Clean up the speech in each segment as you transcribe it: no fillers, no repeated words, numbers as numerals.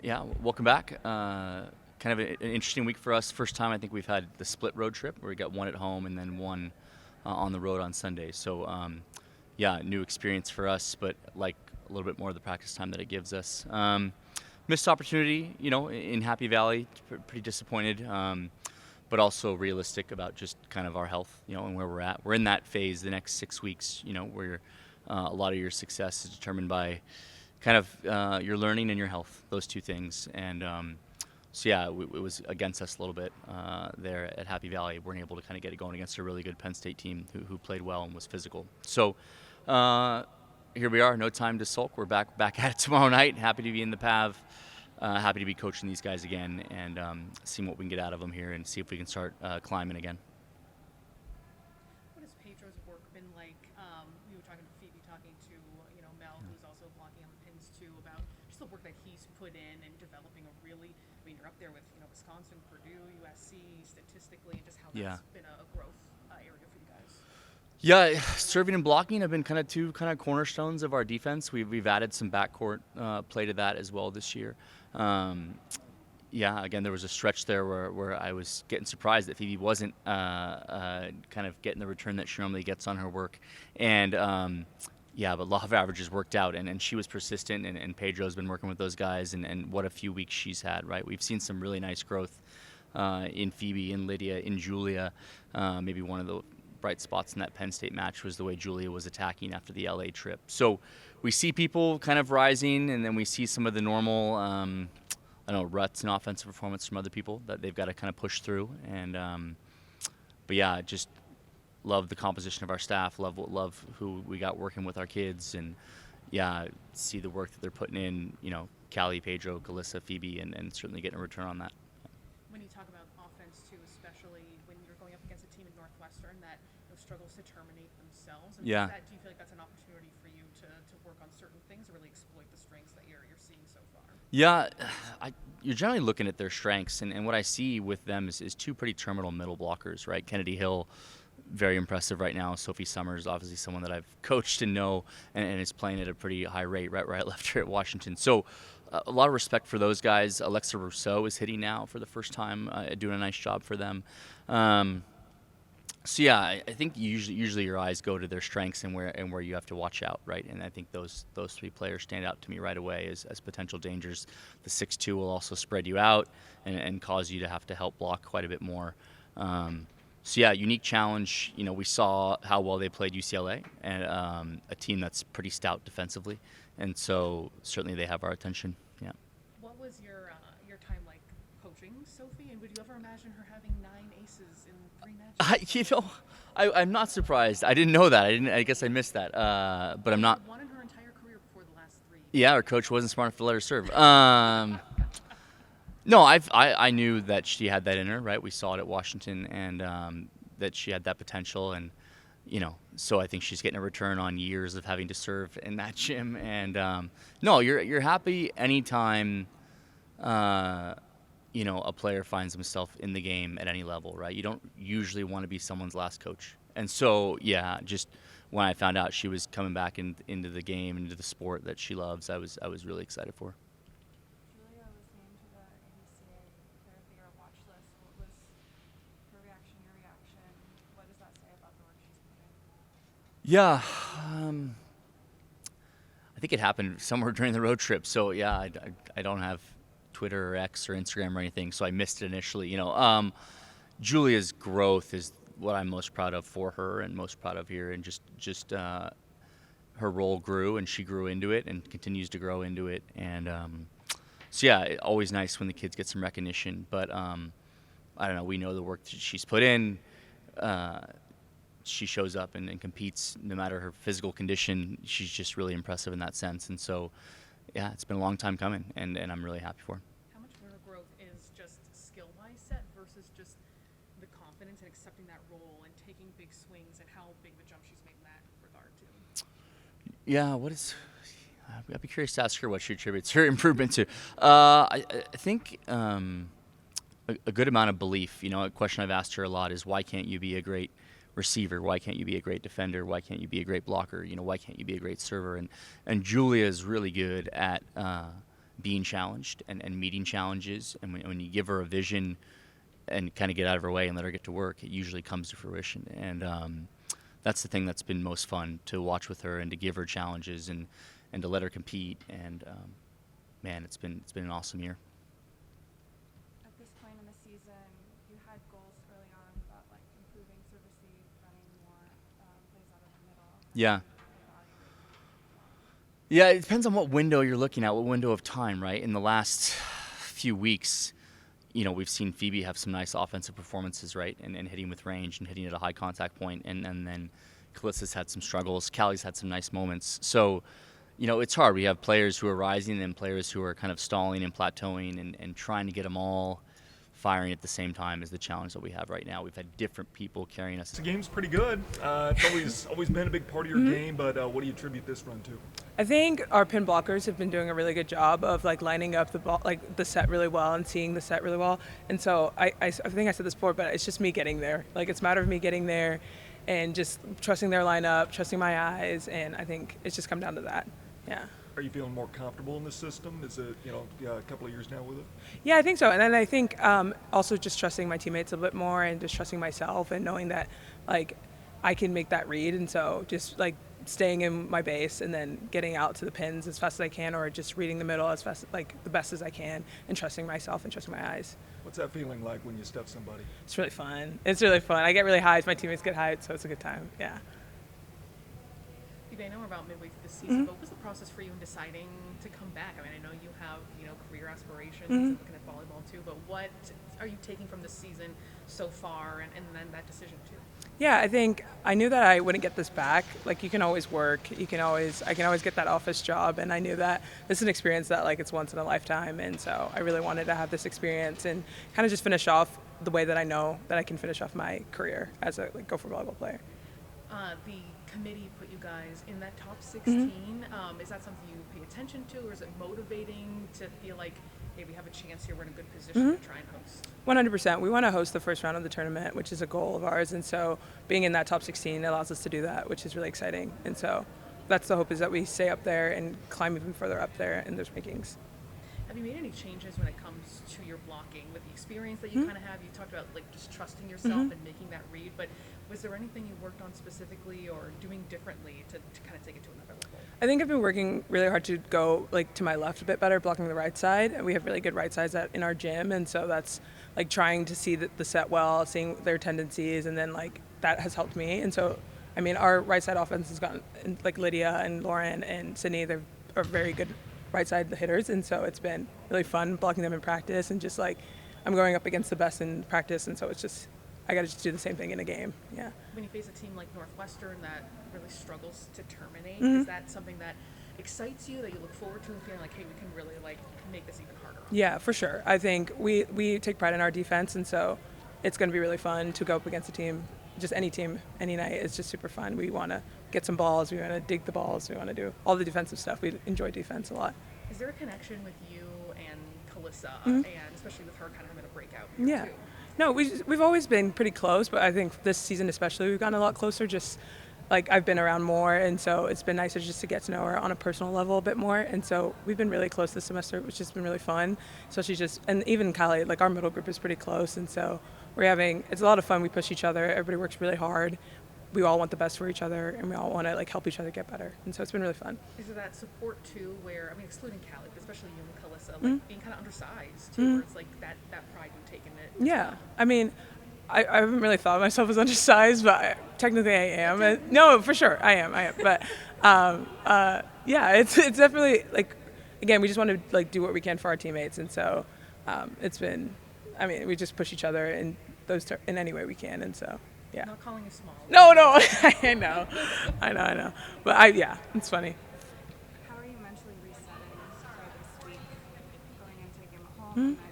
Yeah, welcome back. Kind of an interesting week for us. First time I think we've had the split road trip where we got one at home and then one on the road on Sunday. So, yeah, new experience for us, but like a little bit more of the practice time that it gives us. Missed opportunity, in Happy Valley. Pretty disappointed, but also realistic about just kind of our health, and where we're at. We're in that phase the next 6 weeks, where a lot of your success is determined by kind of your learning and your health, those two things. And so, yeah, it was against us a little bit there at Happy Valley. We weren't able to kind of get it going against a really good Penn State team who played well and was physical. So here we are, no time to sulk. We're back at it tomorrow night. Happy to be in the PAV. Happy to be coaching these guys again and seeing what we can get out of them here and see if we can start climbing again. What has Pedro's work been like? We were talking to Phoebe, talking to Mel, who's also blocking on the pins too, about just the work that he's put in and developing a really. I mean, you're up there with Wisconsin, Purdue, USC, statistically, and just how that's been a growth area for you guys. Yeah, serving and blocking have been kind of two cornerstones of our defense. We've added some backcourt play to that as well this year. Yeah, again, there was a stretch there where I was getting surprised that Phoebe wasn't kind of getting the return that she normally gets on her work. And yeah, but law of averages worked out, and she was persistent, and Pedro's been working with those guys, and what a few weeks she's had, right? We've seen some really nice growth in Phoebe, in Lydia, in Julia. Maybe one of the bright spots in that Penn State match was the way Julia was attacking after the LA trip. So we see people kind of rising, and then we see some of the normal ruts in offensive performance from other people that they've got to kind of push through. And but yeah, just love the composition of our staff, love who we got working with our kids, and yeah, see the work that they're putting in, Callie, Pedro, Calissa, Phoebe, and certainly getting a return on that. When you talk about offense too, especially when you're going up against a team in Northwestern that struggles to terminate themselves, do you feel like that's an opportunity for you to work on certain things or really exploit the strengths that you're seeing so far? Yeah, you're generally looking at their strengths, and what I see with them is two pretty terminal middle blockers, right? Kennedy Hill, very impressive right now. Sophie Summers, obviously someone that I've coached and know, and is playing at a pretty high rate right left here at Washington. So a lot of respect for those guys. Alexa Rousseau is hitting now for the first time, doing a nice job for them. So yeah, I think usually your eyes go to their strengths and where you have to watch out, right? And I think those three players stand out to me right away as potential dangers. The 6'2" will also spread you out and cause you to have to help block quite a bit more. So yeah, unique challenge. We saw how well they played UCLA, and a team that's pretty stout defensively, and so certainly they have our attention. Yeah. What was your time like coaching Sophie, and would you ever imagine her having 9 aces in 3 matches? I'm not surprised. I didn't know that. I guess I missed that. But I'm not. Won in her entire career before the last 3. Yeah, her coach wasn't smart enough to let her serve. No, I knew that she had that in her, right? We saw it at Washington, and that she had that potential, and so I think she's getting a return on years of having to serve in that gym. And no, you're happy anytime a player finds himself in the game at any level, right? You don't usually want to be someone's last coach, and so yeah, just when I found out she was coming back into the game, into the sport that she loves, I was really excited for her. Julia was named to the ABCA Player of the Year watch list. What was her reaction, your reaction? What does that say about the work she's putting? Yeah, I think it happened somewhere during the road trip. So yeah, I don't have Twitter or X or Instagram or anything, so I missed it initially. Julia's growth is what I'm most proud of for her and most proud of here, and just her role grew and she grew into it and continues to grow into it. And so yeah, always nice when the kids get some recognition. But I don't know, we know the work that she's put in. She shows up and competes no matter her physical condition. She's just really impressive in that sense. And so yeah, it's been a long time coming, and I'm really happy for her. How much of her growth is just skill-wise set versus just the confidence and accepting that role and taking big swings, and how big of a jump she's made in that regard too? Yeah, I'd be curious to ask her what she attributes her improvement to. I think a good amount of belief. A question I've asked her a lot is, why can't you be a great receiver? Why can't you be a great defender? Why can't you be a great blocker? Why can't you be a great server? And Julia is really good at being challenged and meeting challenges. And when you give her a vision and kind of get out of her way and let her get to work, it usually comes to fruition. And that's the thing that's been most fun, to watch with her and to give her challenges and to let her compete. And man, it's been an awesome year. At this point in the season, you had goals early on about like improving service speed, running more plays out of the middle. Yeah. Yeah, it depends on what window you're looking at, what window of time, right? In the last few weeks, we've seen Phoebe have some nice offensive performances, right? And hitting with range and hitting at a high contact point. And then Kalissa's had some struggles. Callie's had some nice moments. So, it's hard. We have players who are rising and players who are kind of stalling and plateauing, and trying to get them all firing at the same time is the challenge that we have right now. We've had different people carrying us. The game's pretty good. It's always been a big part of your game, but what do you attribute this run to? I think our pin blockers have been doing a really good job of like lining up the ball, like the set really well and seeing the set really well. And so I think I said this before, but it's just me getting there. Like it's a matter of me getting there and just trusting their lineup, trusting my eyes, and I think it's just come down to that. Yeah. Are you feeling more comfortable in the system? Is it, a couple of years now with it? Yeah, I think so. And then I think also just trusting my teammates a bit more and just trusting myself and knowing that like I can make that read. And so just like staying in my base and then getting out to the pins as fast as I can, or just reading the middle as fast, like the best as I can, and trusting myself and trusting my eyes. What's that feeling like when you step somebody? It's really fun. It's really fun. I get really hyped. My teammates get hyped, so it's a good time. Yeah. I know we're about midway through the season, but what was the process for you in deciding to come back? I mean, I know you have, career aspirations and looking at volleyball too, but what are you taking from this season so far, and then that decision too? Yeah, I think I knew that I wouldn't get this back. Like you can always work, I can always get that office job, and I knew that this is an experience that like it's once in a lifetime, and so I really wanted to have this experience and kind of just finish off the way that I know that I can finish off my career as a Gopher volleyball player. The committee put you guys in that top 16. Is that something you pay attention to, or is it motivating to feel like, hey, we have a chance here, we're in a good position to try and host? 100%. We want to host the first round of the tournament, which is a goal of ours, and so being in that top 16 allows us to do that, which is really exciting. And so that's the hope, is that we stay up there and climb even further up there in those rankings. Have you made any changes when it comes to your blocking with the experience that you kind of have? You talked about like just trusting yourself and making that read, but was there anything you worked on specifically or doing differently to kind of take it to another level? I think I've been working really hard to go like to my left a bit better, blocking the right side. And we have really good right sides in our gym, and so that's like trying to see the set well, seeing their tendencies, and then like that has helped me. And so, I mean, our right side offense has gotten like Lydia and Lauren and Sydney. They're very good right side hitters, and so it's been really fun blocking them in practice, and just like I'm going up against the best in practice, and so it's just I got to just do the same thing in a game. Yeah. When you face a team like Northwestern that really struggles to terminate, is that something that excites you, that you look forward to, and feeling like, hey, we can really like make this even harder? Yeah, for sure. I think we take pride in our defense, and so it's going to be really fun to go up against a team, just any team, any night. It's just super fun. We want to get some balls. We want to dig the balls. We want to do all the defensive stuff. We enjoy defense a lot. Is there a connection with you and Kalissa, and especially with her kind of having a breakout year Yeah. too? No, we've always been pretty close, but I think this season especially we've gotten a lot closer. Just like I've been around more, and so it's been nicer just to get to know her on a personal level a bit more. And so we've been really close this semester, which has been really fun. Especially and even Kylie, like our middle group is pretty close, and so it's a lot of fun. We push each other. Everybody works really hard. We all want the best for each other, and we all want to like help each other get better. And so it's been really fun. Is there that support too, where, I mean, excluding Callie, but especially you and Kalissa, like being kind of undersized too, where it's like that pride you take in it? Yeah, I mean, I haven't really thought of myself as undersized, but technically I am. No, for sure, I am. But yeah, it's definitely like, again, we just want to like do what we can for our teammates, and so it's been, I mean, we just push each other in in any way we can, and so yeah. Not calling you small. No, I know. But yeah, it's funny. How are you mentally resetting for this week, going into a game at home? And then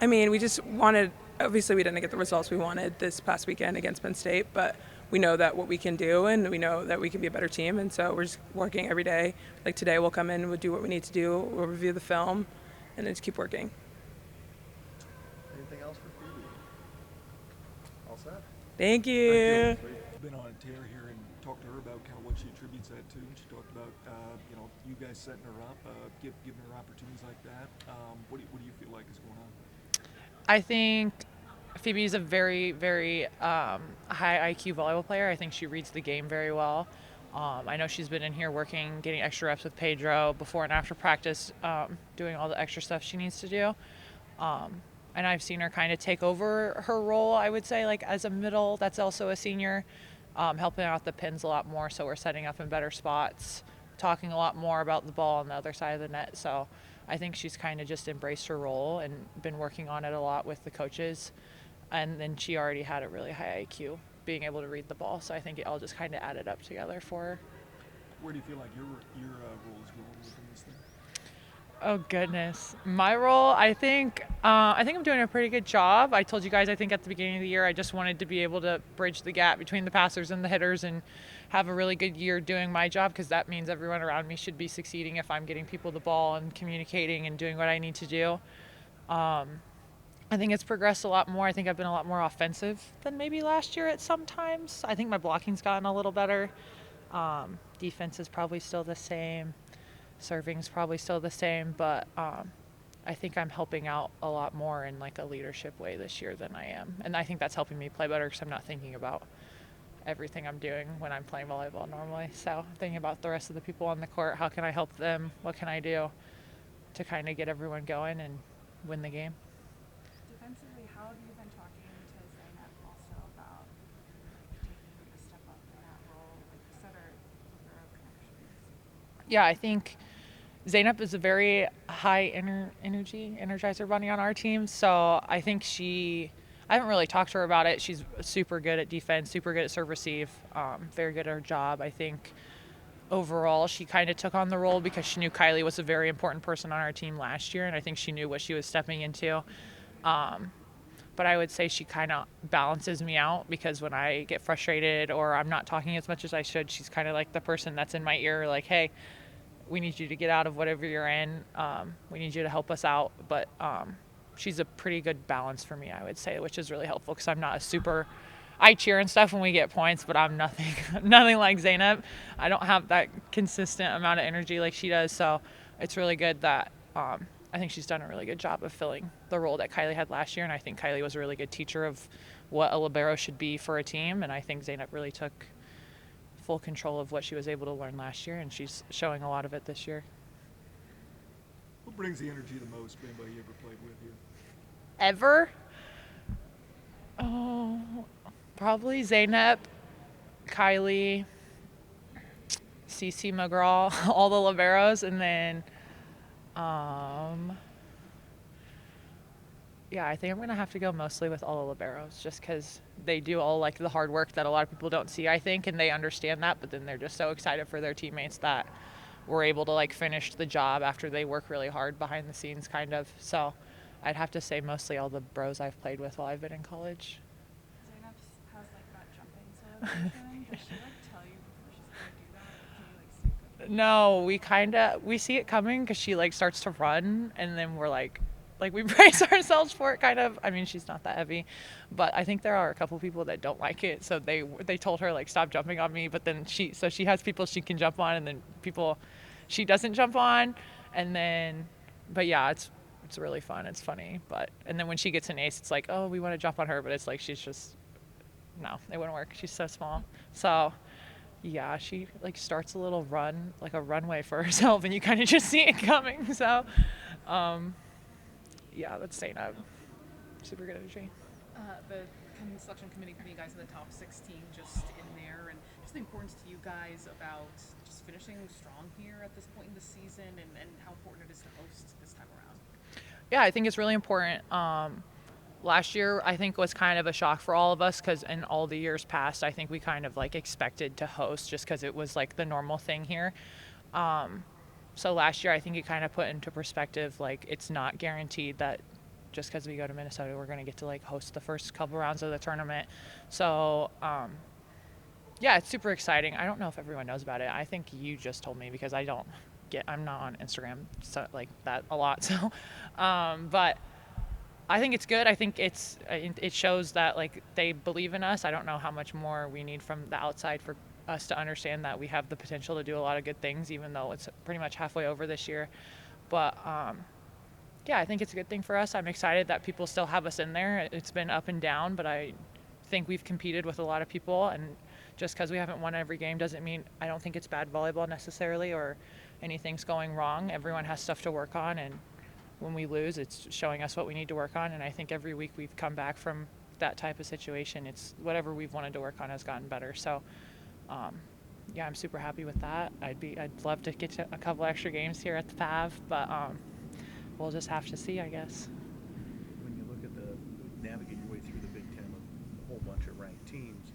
I mean, we just wanted, obviously we didn't get the results we wanted this past weekend against Penn State, but we know that what we can do, and we know that we can be a better team, and so we're just working every day. Like today we'll come in, we'll do what we need to do, we'll review the film, and then just keep working. Anything else for Phoebe? All set? Thank you. You've been on a tear here in talked to her about kind of what she attributes that to, and she talked about you guys setting her up, giving her opportunities like that. What do you feel like is going on? I think Phoebe is a very, very high IQ volleyball player. I think she reads the game very well. I know she's been in here working, getting extra reps with Pedro before and after practice, doing all the extra stuff she needs to do. And I've seen her kind of take over her role, I would say, like as a middle that's also a senior, helping out the pins a lot more. So we're setting up in better spots, talking a lot more about the ball on the other side of the net. So I think she's kind of just embraced her role and been working on it a lot with the coaches. And then she already had a really high IQ, being able to read the ball. So I think it all just kind of added up together for her. Where do you feel like your role is going within this thing? Oh goodness, my role. I think I'm doing a pretty good job. I told you guys I think at the beginning of the year I just wanted to be able to bridge the gap between the passers and the hitters and have a really good year doing my job, because that means everyone around me should be succeeding if I'm getting people the ball and communicating and doing what I need to do. I think it's progressed a lot more. I think I've been a lot more offensive than maybe last year at some times. I think my blocking's gotten a little better. Defense is probably still the same. Serving's probably still the same, but I think I'm helping out a lot more in like a leadership way this year than I am. And I think that's helping me play better because I'm not thinking about everything I'm doing when I'm playing volleyball normally. So I'm thinking about the rest of the people on the court. How can I help them? What can I do to kind of get everyone going and win the game? Defensively, how have you been talking to Zainab also about taking a step up in that role, like you said, or libero connections? Yeah, I think Zainab is a very high energy energizer bunny on our team. So I think I haven't really talked to her about it. She's super good at defense, super good at serve receive, very good at her job. I think overall she kind of took on the role because she knew Kylie was a very important person on our team last year, and I think she knew what she was stepping into. But I would say she kind of balances me out, because when I get frustrated or I'm not talking as much as I should, she's kind of like the person that's in my ear, like, hey, we need you to get out of whatever you're in. We need you to help us out. But she's a pretty good balance for me, I would say, which is really helpful, because I'm not a super – I cheer and stuff when we get points, but I'm nothing like Zainab. I don't have that consistent amount of energy like she does. So it's really good that I think she's done a really good job of filling the role that Kylie had last year. And I think Kylie was a really good teacher of what a libero should be for a team. And I think Zainab really took full control of what she was able to learn last year, and she's showing a lot of it this year. What brings the energy the most for anybody you ever played with here? Ever? Oh, probably Zainab, Kylie, Cece McGraw, all the liberos, and then I think I'm gonna have to go mostly with all the liberos, just because they do all like the hard work that a lot of people don't see, I think, and they understand that, but then they're just so excited for their teammates that we're able to like finish the job after they work really hard behind the scenes, kind of. So I'd have to say mostly all the bros I've played with while I've been in college. Zainab has like that jumping celebration. Does she like tell you before she's gonna do that? Can you like see it? No, we see it coming, because she like starts to run, and then we're like we brace ourselves for it, kind of. I mean, she's not that heavy, but I think there are a couple people that don't like it, so they told her like stop jumping on me, but then she has people she can jump on, and then people she doesn't jump on, and then but yeah, it's really fun, it's funny, and then when she gets an ace, it's like, oh, we want to jump on her, but it's like she's just no, it wouldn't work, she's so small. So yeah, she like starts a little run, like a runway for herself, and you kind of just see it coming. So yeah, that's Zainab. Super good energy. The selection committee putting you guys in the top 16 just in there, and just the importance to you guys about just finishing strong here at this point in the season, and how important it is to host this time around. Yeah, I think it's really important. Last year, I think, was kind of a shock for all of us, because in all the years past, I think we kind of like expected to host just because it was like the normal thing here. So last year, I think it kind of put into perspective, like it's not guaranteed that just because we go to Minnesota, we're going to get to like host the first couple rounds of the tournament. So yeah, it's super exciting. I don't know if everyone knows about it. I think you just told me, because I'm not on Instagram so like that a lot. So, but I think it's good. I think it shows that like they believe in us. I don't know how much more we need from the outside for us to understand that we have the potential to do a lot of good things, even though it's pretty much halfway over this year. But yeah, I think it's a good thing for us. I'm excited that people still have us in there. It's been up and down, but I think we've competed with a lot of people, and just because we haven't won every game doesn't mean I don't think it's bad volleyball necessarily or anything's going wrong. Everyone has stuff to work on, and when we lose, it's showing us what we need to work on. And I think every week we've come back from that type of situation. It's whatever we've wanted to work on has gotten better. So yeah, I'm super happy with that. I'd love to get to a couple extra games here at the PAV, but we'll just have to see, I guess. When you look at navigate your way through the Big Ten with a whole bunch of ranked teams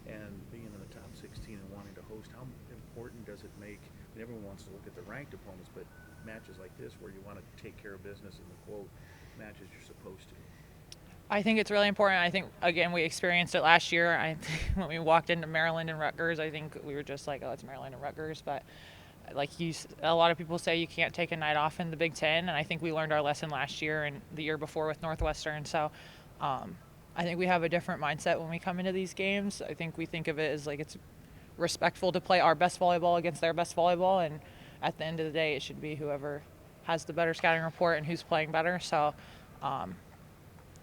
and being in the top 16 and wanting to host, how important does it make? I mean, everyone wants to look at the ranked opponents, but matches like this where you want to take care of business in the quote matches you're supposed to. I think it's really important. I think, again, we experienced it last year. When we walked into Maryland and Rutgers, I think we were just like, oh, it's Maryland and Rutgers. But a lot of people say you can't take a night off in the Big Ten, and I think we learned our lesson last year and the year before with Northwestern. So I think we have a different mindset when we come into these games. I think we think of it as like it's respectful to play our best volleyball against their best volleyball, and at the end of the day, it should be whoever has the better scouting report and who's playing better. So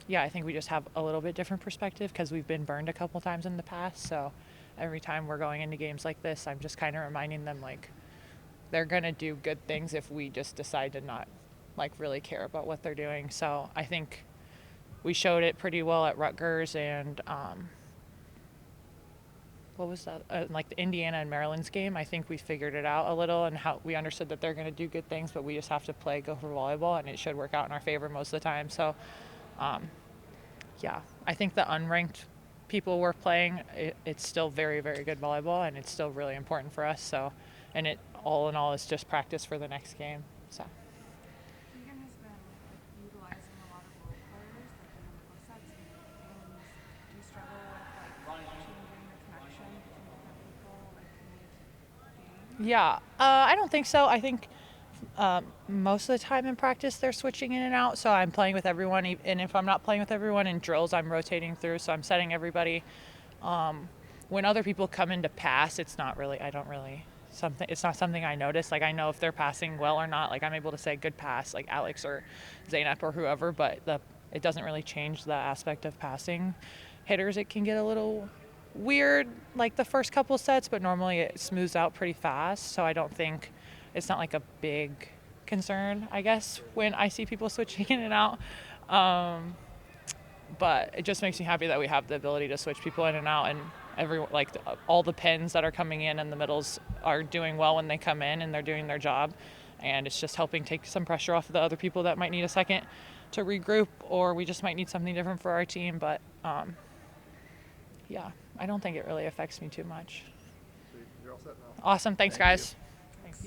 yeah, I think we just have a little bit different perspective because we've been burned a couple times in the past. So every time we're going into games like this, I'm just kind of reminding them like they're going to do good things if we just decide to not like really care about what they're doing. So I think we showed it pretty well at Rutgers and what was that? Like the Indiana and Maryland's game. I think we figured it out a little and how we understood that they're going to do good things, but we just have to play Gopher volleyball, and it should work out in our favor most of the time. So yeah, I think the unranked people we're playing, it's still very, very good volleyball, and it's still really important for us. So, and it all in all is just practice for the next game. So. Keegan has been utilizing a lot of role players, like sets and games. Do you struggle with changing the connection between different people, mid-game? Yeah, I don't think so. I think most of the time in practice they're switching in and out, so I'm playing with everyone, and if I'm not playing with everyone in drills, I'm rotating through, so I'm setting everybody. When other people come in to pass, it's not something I notice. Like, I know if they're passing well or not. Like, I'm able to say good pass, like Alex or Zaynep or whoever, but it doesn't really change the aspect of passing. Hitters, it can get a little weird like the first couple sets, but normally it smooths out pretty fast, so I don't think it's not like a big concern, I guess, when I see people switching in and out. But it just makes me happy that we have the ability to switch people in and out, and all the pins that are coming in and the middles are doing well when they come in and they're doing their job, and it's just helping take some pressure off of the other people that might need a second to regroup, or we just might need something different for our team. But yeah, I don't think it really affects me too much. So you're all set now. Awesome. Thanks, Thank guys. you.